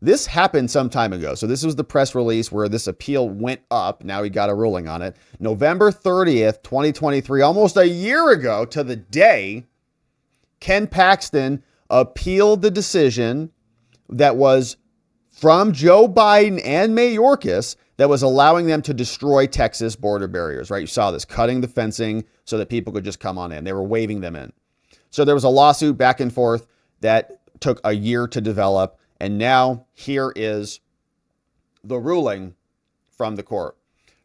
This happened some time ago. So this was the press release where this appeal went up. Now we got a ruling on it. November 30th, 2023, almost a year ago to the day, Ken Paxton appealed the decision that was from Joe Biden and Mayorkas that was allowing them to destroy Texas border barriers, right? You saw this, cutting the fencing so that people could just come on in. They were waving them in. So there was a lawsuit back and forth that took a year to develop. And now here is the ruling from the court.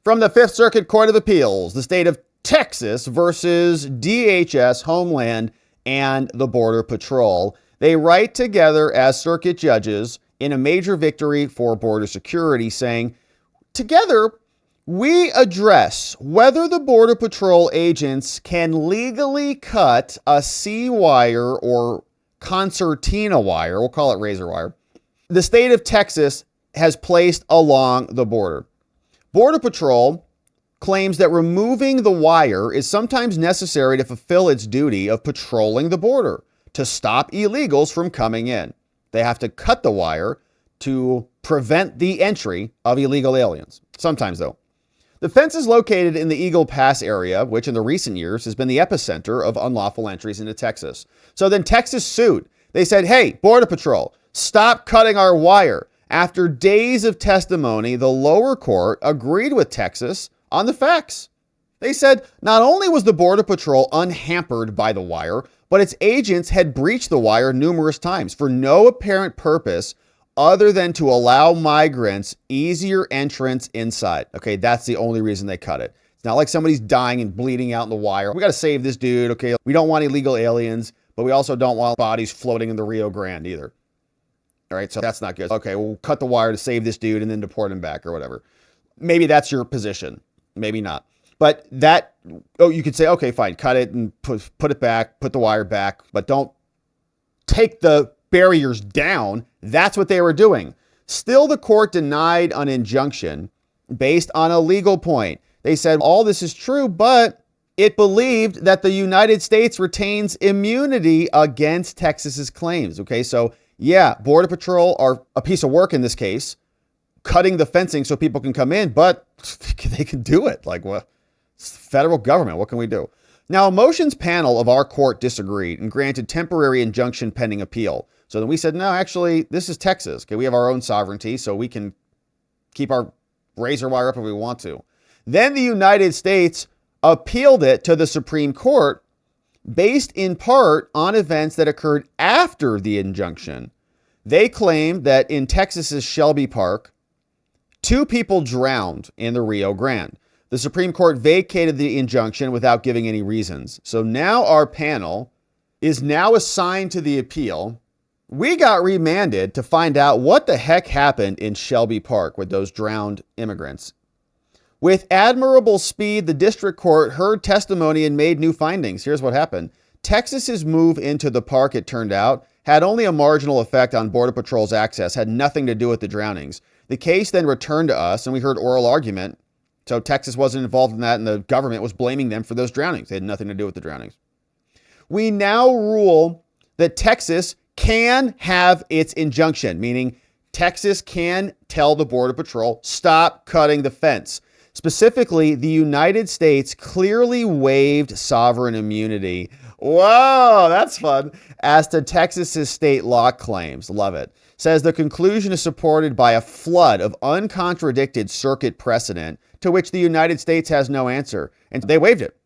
From the Fifth Circuit Court of Appeals, the state of Texas versus DHS, Homeland, and the Border Patrol. They write together as circuit judges in a major victory for border security, saying, together, we address whether the Border Patrol agents can legally cut a C-wire or concertina wire, we'll call it razor wire, the state of Texas has placed along the border. Border Patrol claims that removing the wire is sometimes necessary to fulfill its duty of patrolling the border to stop illegals from coming in. They have to cut the wire to prevent the entry of illegal aliens. Sometimes, though. The fence is located in the Eagle Pass area, which in the recent years has been the epicenter of unlawful entries into Texas. So then Texas sued. They said, hey, Border Patrol, stop cutting our wire. After days of testimony, the lower court agreed with Texas on the facts. They said not only was the Border Patrol unhampered by the wire, but its agents had breached the wire numerous times for no apparent purpose other than to allow migrants easier entrance inside. Okay, that's the only reason they cut it. It's not like somebody's dying and bleeding out in the wire. We got to save this dude. Okay, we don't want illegal aliens, but we also don't want bodies floating in the Rio Grande either. All right, so that's not good. Okay, we'll cut the wire to save this dude and then deport him back or whatever. Maybe that's your position. Maybe not. But that, you could say, okay, fine, cut it and put it back, put the wire back, but don't take the barriers down. That's what they were doing. Still, the court denied an injunction based on a legal point. They said all this is true, but it believed that the United States retains immunity against Texas's claims. Okay, so yeah, Border Patrol are a piece of work in this case, cutting the fencing so people can come in, but they can do it. Like, what? It's the federal government. What can we do? Now, a motions panel of our court disagreed and granted temporary injunction pending appeal. So then we said, no, actually, this is Texas. Okay, we have our own sovereignty, so we can keep our razor wire up if we want to. Then the United States appealed it to the Supreme Court based in part on events that occurred after the injunction. They claimed that in Texas's Shelby Park, 2 people drowned in the Rio Grande. The Supreme Court vacated the injunction without giving any reasons. So now our panel is now assigned to the appeal. We got remanded to find out what the heck happened in Shelby Park with those drowned immigrants. With admirable speed, the district court heard testimony and made new findings. Here's what happened. Texas's move into the park, it turned out, had only a marginal effect on Border Patrol's access, had nothing to do with the drownings. The case then returned to us and we heard oral argument. So Texas wasn't involved in that and the government was blaming them for those drownings. They had nothing to do with the drownings. We now rule that Texas can have its injunction, meaning Texas can tell the Border Patrol, stop cutting the fence. Specifically, the United States clearly waived sovereign immunity. Whoa, that's fun. As to Texas's state law claims. Love it. Says the conclusion is supported by a flood of uncontradicted circuit precedent to which the United States has no answer. And they waived it.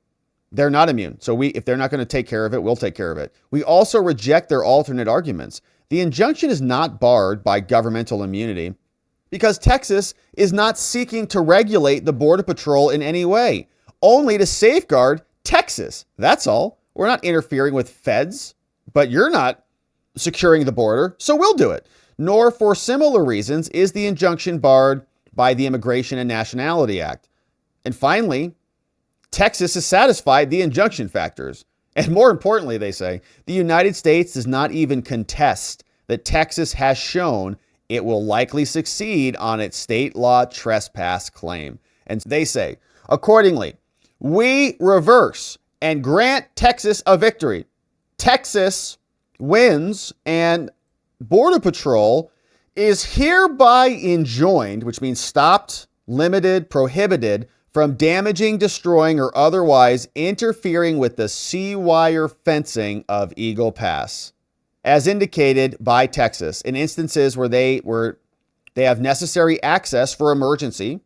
They're not immune. So if they're not going to take care of it, we'll take care of it. We also reject their alternate arguments. The injunction is not barred by governmental immunity because Texas is not seeking to regulate the Border Patrol in any way, only to safeguard Texas. That's all. We're not interfering with feds, but you're not securing the border, so we'll do it. Nor for similar reasons is the injunction barred by the Immigration and Nationality Act. And finally, Texas has satisfied the injunction factors. And more importantly, they say, the United States does not even contest that Texas has shown it will likely succeed on its state law trespass claim. And they say, accordingly, we reverse and grant Texas a victory. Texas wins and Border Patrol is hereby enjoined, which means stopped, limited, prohibited from damaging, destroying, or otherwise interfering with the C-wire fencing of Eagle Pass, as indicated by Texas, in instances where they have necessary access for emergency.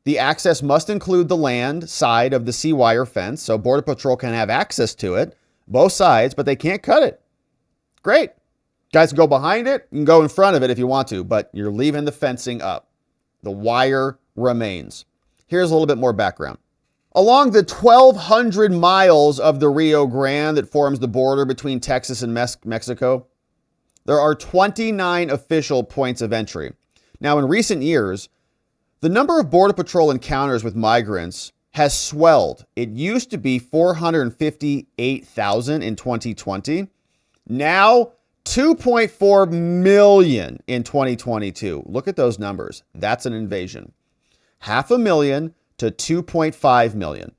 The access must include the land side of the C-wire fence, so Border Patrol can have access to it, both sides, but they can't cut it. Great. Guys can go behind it, you can go in front of it if you want to, but you're leaving the fencing up. The wire remains. Here's a little bit more background. Along the 1,200 miles of the Rio Grande that forms the border between Texas and Mexico, there are 29 official points of entry. Now, in recent years, the number of Border Patrol encounters with migrants has swelled. It used to be 458,000 in 2020. Now, 2.4 million in 2022. Look at those numbers. That's an invasion. 500,000 to 2.5 million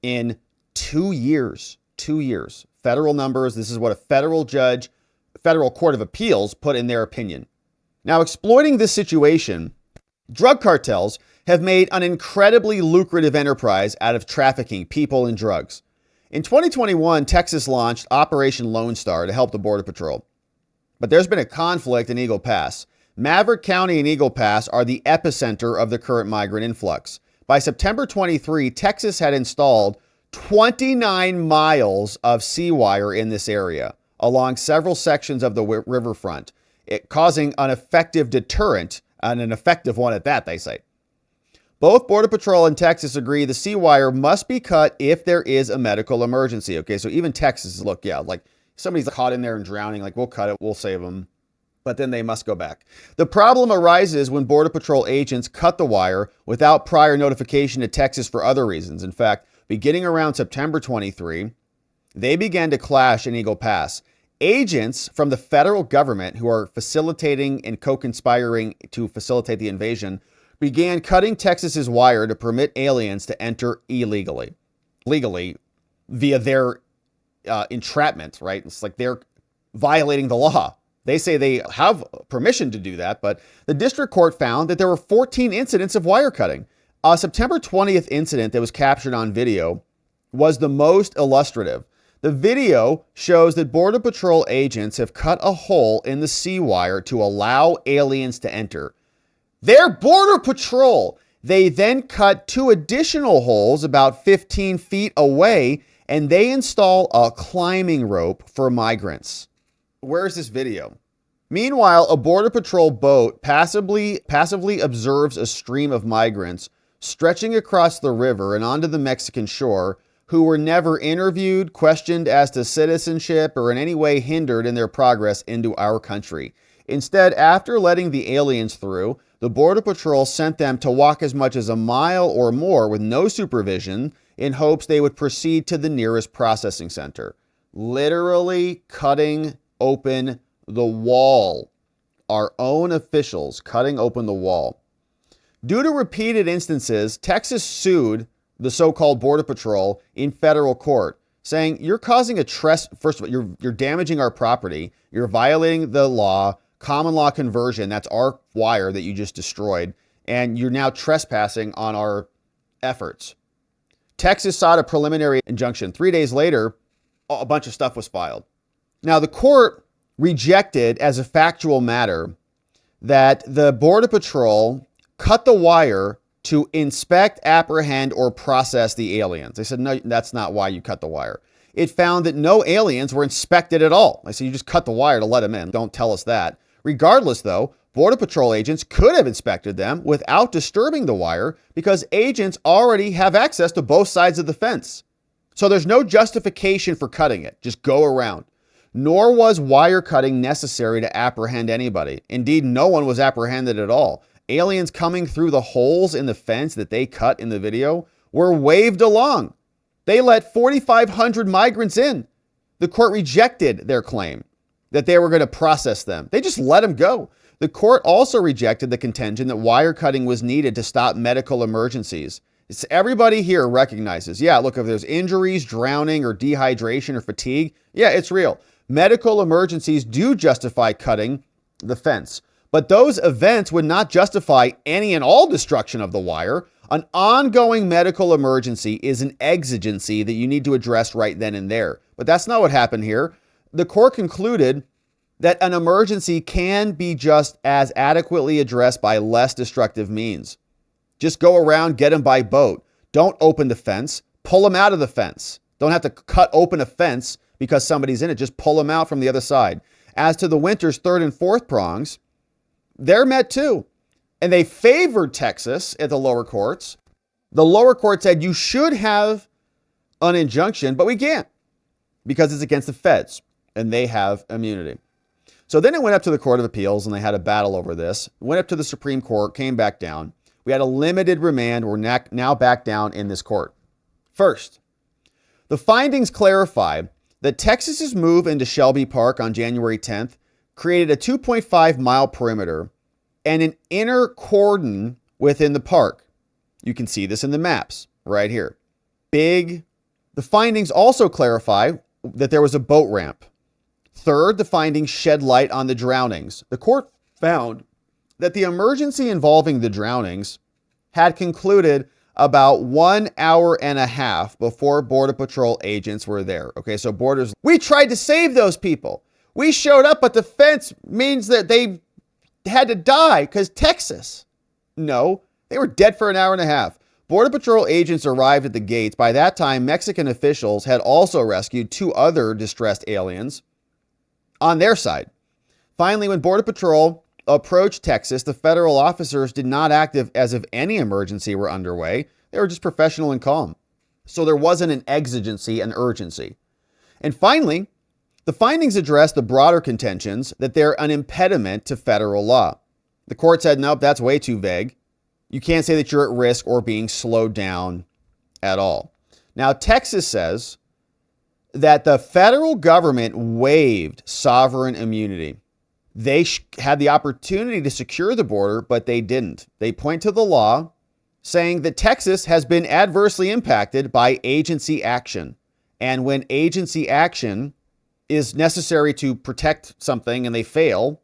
in 2 years. 2 years. Federal numbers. This is what a federal court of appeals put in their opinion. Now, exploiting this situation, drug cartels have made an incredibly lucrative enterprise out of trafficking people and drugs. In 2021, Texas launched Operation Lone Star to help the Border Patrol. But there's been a conflict in Eagle Pass. Maverick County and Eagle Pass are the epicenter of the current migrant influx. By September 23, Texas had installed 29 miles of C-wire in this area along several sections of the riverfront, causing an effective deterrent, and an effective one at that, they say. Both Border Patrol and Texas agree the C-wire must be cut if there is a medical emergency. Okay, so even Texas is, look, yeah, like somebody's caught in there and drowning, like we'll cut it, we'll save them. But then they must go back. The problem arises when Border Patrol agents cut the wire without prior notification to Texas for other reasons. In fact, beginning around September 23, they began to clash in Eagle Pass. Agents from the federal government who are facilitating and co-conspiring to facilitate the invasion began cutting Texas's wire to permit aliens to enter legally via their entrapment, right? It's like they're violating the law. They say they have permission to do that, but the district court found that there were 14 incidents of wire cutting. A September 20th incident that was captured on video was the most illustrative. The video shows that Border Patrol agents have cut a hole in the C-wire to allow aliens to enter. They're Border Patrol. They then cut 2 additional holes about 15 feet away, and they install a climbing rope for migrants. Where's this video? Meanwhile, a Border Patrol boat passively observes a stream of migrants stretching across the river and onto the Mexican shore who were never interviewed, questioned as to citizenship, or in any way hindered in their progress into our country. Instead, after letting the aliens through, the Border Patrol sent them to walk as much as a mile or more with no supervision in hopes they would proceed to the nearest processing center. Literally cutting open the wall. Our own officials cutting open the wall. Due to repeated instances, Texas sued the so-called Border Patrol in federal court, saying you're causing a first of all, you're damaging our property, you're violating the law, common law conversion, that's our wire that you just destroyed, and you're now trespassing on our efforts. Texas sought a preliminary injunction. 3 days later, a bunch of stuff was filed. Now, the court rejected as a factual matter that the Border Patrol cut the wire to inspect, apprehend, or process the aliens. They said, no, that's not why you cut the wire. It found that no aliens were inspected at all. I said, you just cut the wire to let them in. Don't tell us that. Regardless, though, Border Patrol agents could have inspected them without disturbing the wire because agents already have access to both sides of the fence. So there's no justification for cutting it. Just go around. Nor was wire cutting necessary to apprehend anybody. Indeed, no one was apprehended at all. Aliens coming through the holes in the fence that they cut in the video were waved along. They let 4,500 migrants in. The court rejected their claim that they were going to process them. They just let them go. The court also rejected the contention that wire cutting was needed to stop medical emergencies. Everybody here recognizes, yeah, look, if there's injuries, drowning, or dehydration or fatigue, yeah, it's real. Medical emergencies do justify cutting the fence. But those events would not justify any and all destruction of the wire. An ongoing medical emergency is an exigency that you need to address right then and there. But that's not what happened here. The court concluded that an emergency can be just as adequately addressed by less destructive means. Just go around, get them by boat. Don't open the fence. Pull them out of the fence. Don't have to cut open a fence because somebody's in it. Just pull them out from the other side. As to the winter's third and fourth prongs, they're met too. And they favored Texas at the lower courts. The lower court said you should have an injunction, but we can't because it's against the feds and they have immunity. So then it went up to the Court of Appeals and they had a battle over this. Went up to the Supreme Court, came back down. We had a limited remand. We're now back down in this court. First, the findings clarify that Texas's move into Shelby Park on January 10th created a 2.5 mile perimeter and an inner cordon within the park. You can see this in the maps right here. The findings also clarify that there was a boat ramp. Third, the findings shed light on the drownings. The court found that the emergency involving the drownings had concluded about 1 hour and a half before Border Patrol agents were there. Okay, so we tried to save those people. We showed up, but the fence means that they had to die because Texas. No, they were dead for an hour and a half. Border Patrol agents arrived at the gates. By that time, Mexican officials had also rescued 2 other distressed aliens on their side. Finally, when Border Patrol approached Texas, the federal officers did not act as if any emergency were underway. They were just professional and calm. So there wasn't an exigency, an urgency. And finally, the findings address the broader contentions that they're an impediment to federal law. The court said, nope, that's way too vague. You can't say that you're at risk or being slowed down at all. Now, Texas says that the federal government waived sovereign immunity. They had the opportunity to secure the border, but they didn't. They point to the law saying that Texas has been adversely impacted by agency action. And when agency action is necessary to protect something and they fail,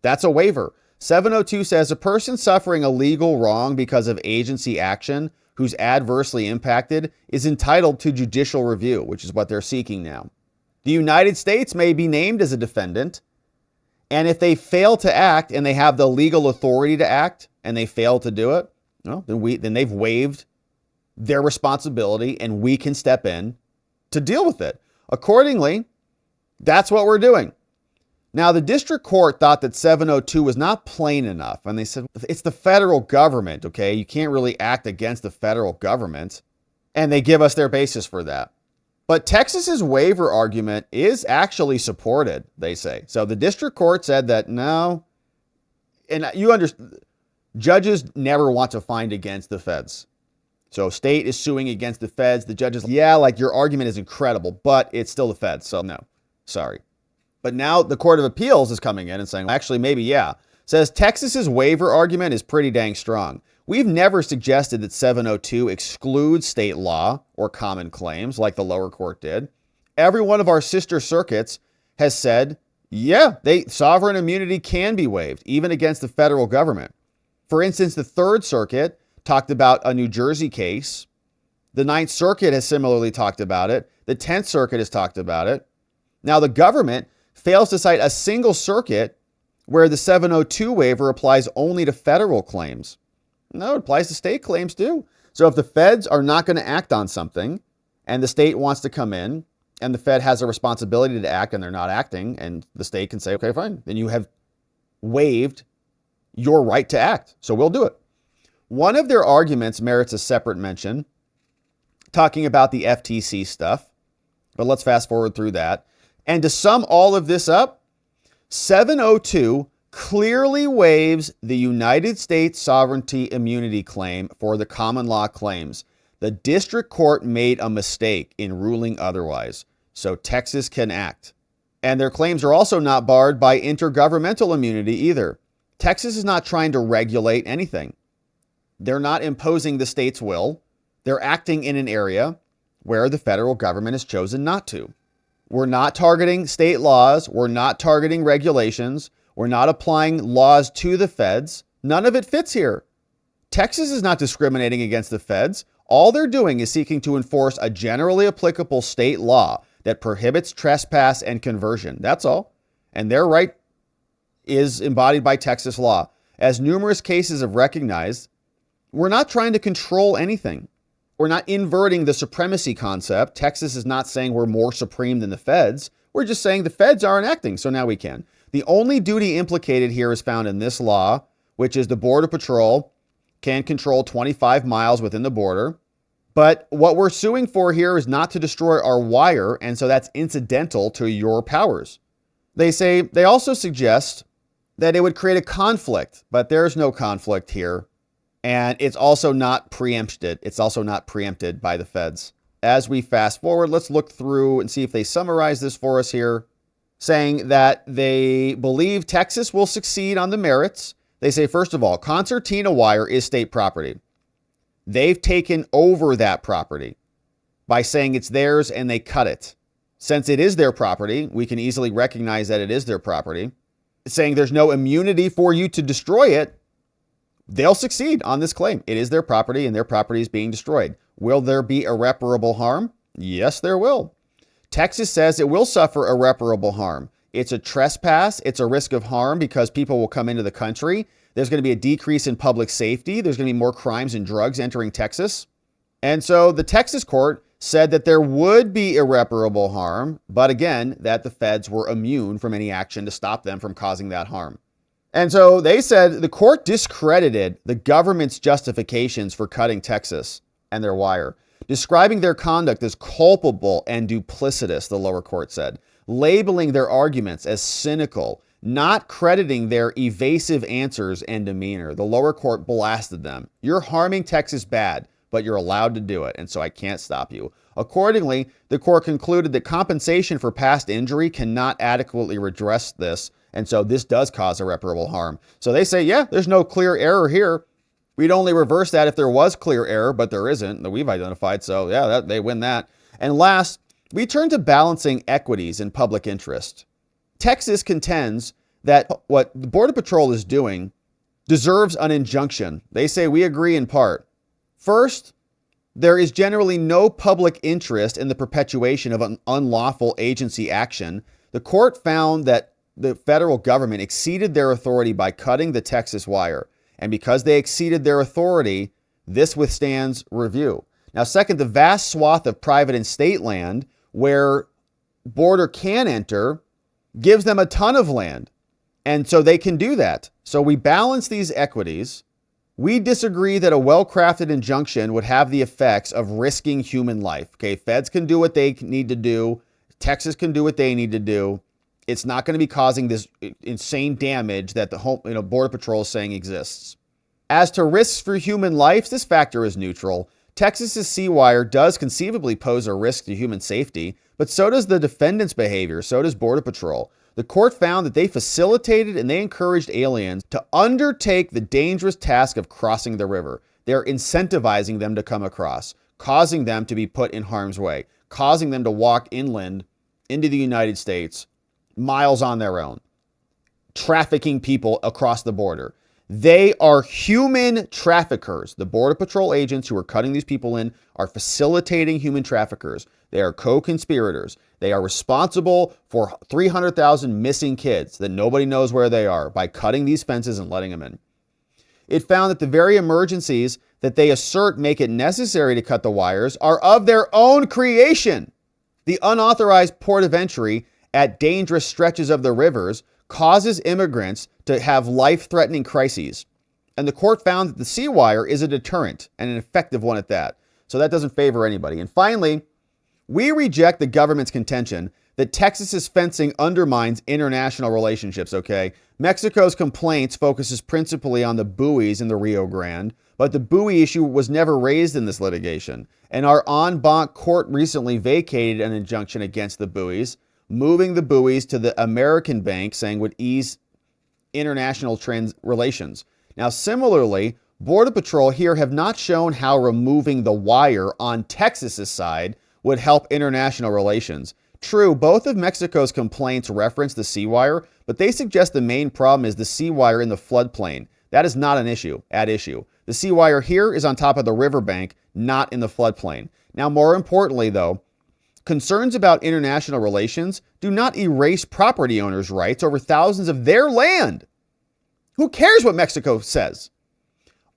that's a waiver. 702 says a person suffering a legal wrong because of agency action who's adversely impacted is entitled to judicial review, which is what they're seeking now. The United States may be named as a defendant, and if they fail to act and they have the legal authority to act and they fail to do it, well, then they've waived their responsibility and we can step in to deal with it. Accordingly, that's what we're doing. Now, the district court thought that 702 was not plain enough. And they said, it's the federal government, okay? You can't really act against the federal government. And they give us their basis for that. But Texas's waiver argument is actually supported, they say. So the district court said that no, and you understand, judges never want to find against the feds. So state is suing against the feds. The judges, yeah, like your argument is incredible, but it's still the feds. So no, sorry. But now the Court of Appeals is coming in and saying, actually, maybe, yeah. Says Texas's waiver argument is pretty dang strong. We've never suggested that 702 excludes state law or common claims like the lower court did. Every one of our sister circuits has said, yeah, sovereign immunity can be waived, even against the federal government. For instance, the Third Circuit talked about a New Jersey case. The Ninth Circuit has similarly talked about it. The 10th Circuit has talked about it. Now, the government fails to cite a single circuit where the 702 waiver applies only to federal claims. No, it applies to state claims too. So if the feds are not going to act on something and the state wants to come in and the Fed has a responsibility to act and they're not acting, and the state can say, okay, fine, then you have waived your right to act. So we'll do it. One of their arguments merits a separate mention, talking about the FTC stuff, but let's fast forward through that. And to sum all of this up, 702 clearly waives the United States sovereignty immunity claim for the common law claims. The district court made a mistake in ruling otherwise, so Texas can act. And their claims are also not barred by intergovernmental immunity either. Texas is not trying to regulate anything. They're not imposing the state's will. They're acting in an area where the federal government has chosen not to. We're not targeting state laws. We're not targeting regulations. We're not applying laws to the feds. None of it fits here. Texas is not discriminating against the feds. All they're doing is seeking to enforce a generally applicable state law that prohibits trespass and conversion. That's all. And their right is embodied by Texas law. As numerous cases have recognized, we're not trying to control anything. We're not inverting the supremacy concept. Texas is not saying we're more supreme than the feds. We're just saying the feds aren't acting, so now we can. The only duty implicated here is found in this law, which is the Border Patrol can control 25 miles within the border. But what we're suing for here is not to destroy our wire, and so that's incidental to your powers. They also suggest that it would create a conflict, but there's no conflict here. And it's also not preempted. It's also not preempted by the feds. As we fast forward, let's look through and see if they summarize this for us here, saying that they believe Texas will succeed on the merits. They say, first of all, concertina wire is state property. They've taken over that property by saying it's theirs and they cut it. Since it is their property, we can easily recognize that it is their property. Saying there's no immunity for you to destroy it, they'll succeed on this claim. It is their property and their property is being destroyed. Will there be irreparable harm? Yes, there will. Texas says it will suffer irreparable harm. It's a trespass. It's a risk of harm because people will come into the country. There's going to be a decrease in public safety. There's going to be more crimes and drugs entering Texas. And so the Texas court said that there would be irreparable harm, but again, that the feds were immune from any action to stop them from causing that harm. And so they said the court discredited the government's justifications for cutting Texas and their wire, describing their conduct as culpable and duplicitous, the lower court said, labeling their arguments as cynical, not crediting their evasive answers and demeanor. The lower court blasted them. You're harming Texas bad, but you're allowed to do it, and so I can't stop you. Accordingly, the court concluded that compensation for past injury cannot adequately redress this, and so this does cause irreparable harm. So they say, yeah, there's no clear error here. We'd only reverse that if there was clear error, but there isn't that we've identified. So yeah, they win that. And last, we turn to balancing equities and public interest. Texas contends that what the Border Patrol is doing deserves an injunction. They say we agree in part. First, there is generally no public interest in the perpetuation of an unlawful agency action. The court found that the federal government exceeded their authority by cutting the Texas wire. And because they exceeded their authority, this withstands review. Now, second, the vast swath of private and state land where border can enter gives them a ton of land. And so they can do that. So we balance these equities. We disagree that a well-crafted injunction would have the effects of risking human life. Okay, feds can do what they need to do. Texas can do what they need to do. It's not going to be causing this insane damage that the Border Patrol is saying exists. As to risks for human life, this factor is neutral. Texas's C-wire does conceivably pose a risk to human safety, but so does the defendant's behavior. So does Border Patrol. The court found that they facilitated and they encouraged aliens to undertake the dangerous task of crossing the river. They're incentivizing them to come across, causing them to be put in harm's way, causing them to walk inland into the United States miles on their own, trafficking people across the border. They are human traffickers. The Border Patrol agents who are cutting these people in are facilitating human traffickers. They are co-conspirators. They are responsible for 300,000 missing kids that nobody knows where they are by cutting these fences and letting them in. It found that the very emergencies that they assert make it necessary to cut the wires are of their own creation. The unauthorized port of entry at dangerous stretches of the rivers causes immigrants to have life-threatening crises. And the court found that the C-wire is a deterrent, and an effective one at that. So that doesn't favor anybody. And finally, we reject the government's contention that Texas's fencing undermines international relationships, okay? Mexico's complaints focuses principally on the buoys in the Rio Grande, but the buoy issue was never raised in this litigation. And our en banc court recently vacated an injunction against the buoys, moving the buoys to the American bank, saying would ease international relations. Now, similarly, Border Patrol here have not shown how removing the wire on Texas's side would help international relations. True, both of Mexico's complaints reference the seawire, but they suggest the main problem is the seawire in the floodplain. That is not an issue, at issue. The seawire here is on top of the riverbank, not in the floodplain. Now, more importantly, though, concerns about international relations do not erase property owners' rights over thousands of their land. Who cares what Mexico says?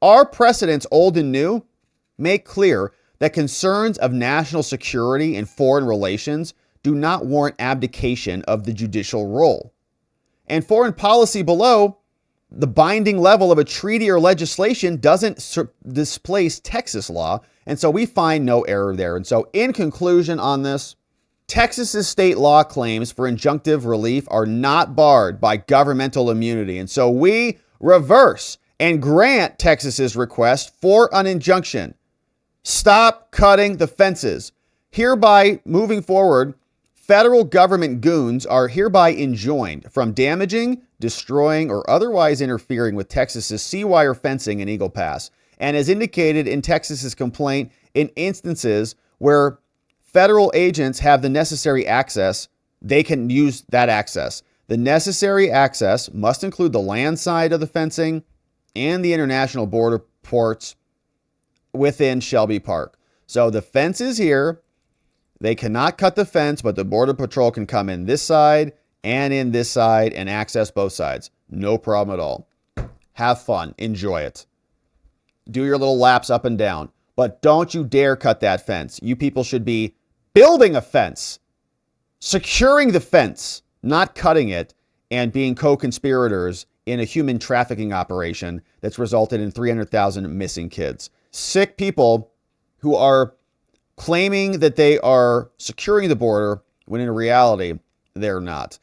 Our precedents, old and new, make clear that concerns of national security and foreign relations do not warrant abdication of the judicial role. And foreign policy below the binding level of a treaty or legislation doesn't displace Texas law, and so we find no error there. And so in conclusion on this, Texas's state law claims for injunctive relief are not barred by governmental immunity, and so we reverse and grant Texas's request for an injunction. Stop cutting the fences. Hereby, moving forward, federal government goons are hereby enjoined from damaging, destroying, or otherwise interfering with Texas's seawire fencing in Eagle Pass. And as indicated in Texas's complaint, in instances where federal agents have the necessary access, they can use that access. The necessary access must include the land side of the fencing and the international border ports within Shelby Park. So the fence is here. They cannot cut the fence, but the Border Patrol can come in this side and in this side and access both sides. No problem at all. Have fun. Enjoy it. Do your little laps up and down. But don't you dare cut that fence. You people should be building a fence, securing the fence, not cutting it, and being co-conspirators in a human trafficking operation that's resulted in 300,000 missing kids. Sick people who are claiming that they are securing the border when in reality, they're not.